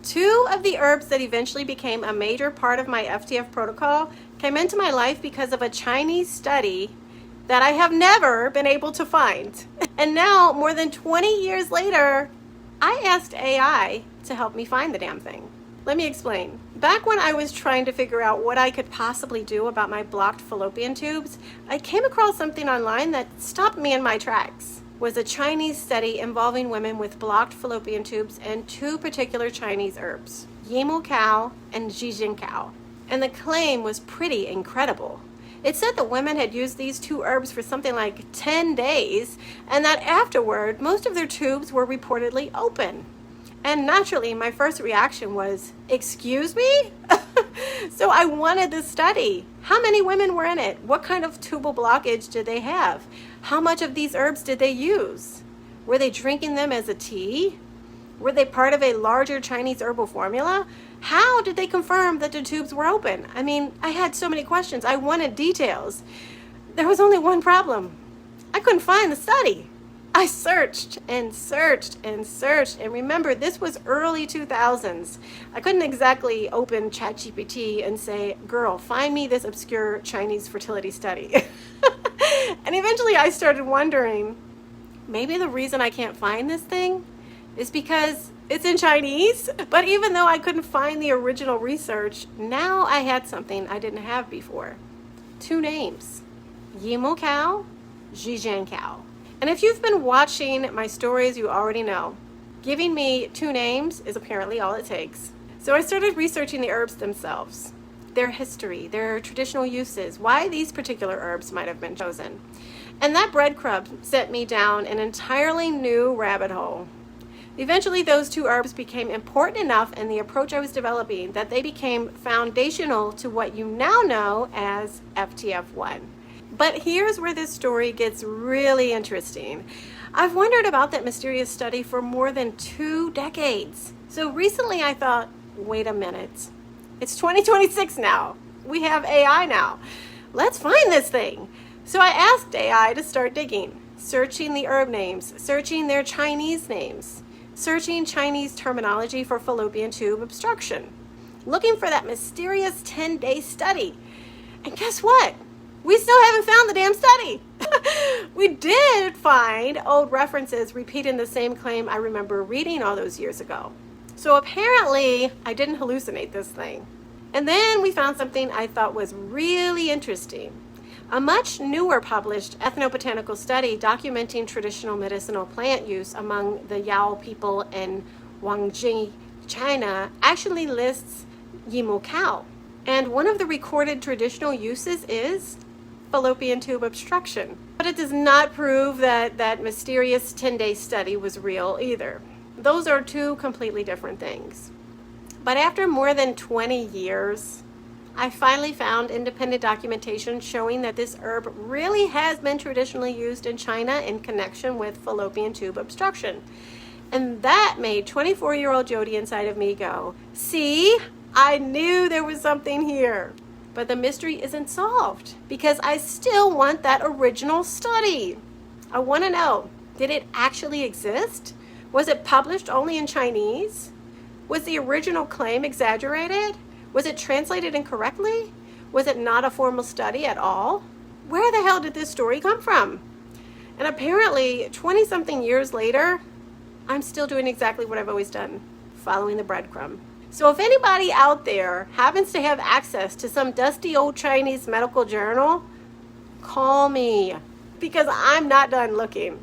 Two of the herbs that eventually became a major part of my FTF protocol came into my life because of a Chinese study that I have never been able to find. And now, more than 20 years later, I asked AI to help me find the damn thing. Let me explain. Back when I was trying to figure out what I could possibly do about my blocked fallopian tubes, I came across something online that stopped me in my tracks. It was a Chinese study involving women with blocked fallopian tubes and two particular Chinese herbs, yimu cow and jijin cow. And the claim was pretty incredible. It said the women had used these two herbs for something like 10 days, and that afterward, most of their tubes were reportedly open. And naturally, my first reaction was, excuse me? So I wanted this study. How many women were in it? What kind of tubal blockage did they have? How much of these herbs did they use? Were they drinking them as a tea? Were they part of a larger Chinese herbal formula? How did they confirm that the tubes were open? I mean, I had so many questions. I wanted details. There was only one problem. I couldn't find the study. I searched and searched and searched. And remember, this was early 2000s. I couldn't exactly open ChatGPT and say, girl, find me this obscure Chinese fertility study. And eventually I started wondering, maybe the reason I can't find this thing is because it's in Chinese. But even though I couldn't find the original research, now I had something I didn't have before. Two names, yimu cow, jijin cow. And if you've been watching my stories, you already know. Giving me two names is apparently all it takes. So I started researching the herbs themselves, their history, their traditional uses, why these particular herbs might have been chosen. And that breadcrumb sent me down an entirely new rabbit hole. Eventually, those two herbs became important enough in the approach I was developing that they became foundational to what you now know as FTF1. But here's where this story gets really interesting. I've wondered about that mysterious study for more than 2 decades. So recently I thought, wait a minute. It's 2026 now. We have AI now. Let's find this thing. So I asked AI to start digging, searching the herb names, searching their Chinese names, searching Chinese terminology for fallopian tube obstruction, looking for that mysterious 10-day study. And guess what? We still haven't found the damn study. We did find old references repeating the same claim I remember reading all those years ago. So apparently I didn't hallucinate this thing. And then we found something I thought was really interesting. A much newer published ethnobotanical study documenting traditional medicinal plant use among the Yao people in Guangxi, China, actually lists yimu cow. And one of the recorded traditional uses is fallopian tube obstruction. But it does not prove that that mysterious 10-day study was real either. Those are two completely different things. But after more than 20 years, I finally found independent documentation showing that this herb really has been traditionally used in China in connection with fallopian tube obstruction. And that made 24-year-old Jodi inside of me go, see, I knew there was something here. But the mystery isn't solved because I still want that original study. I want to know, did it actually exist? Was it published only in Chinese? Was the original claim exaggerated? Was it translated incorrectly? Was it not a formal study at all? Where the hell did this story come from? And apparently, 20-something years later, I'm still doing exactly what I've always done, following the breadcrumb. So if anybody out there happens to have access to some dusty old Chinese medical journal, call me because I'm not done looking.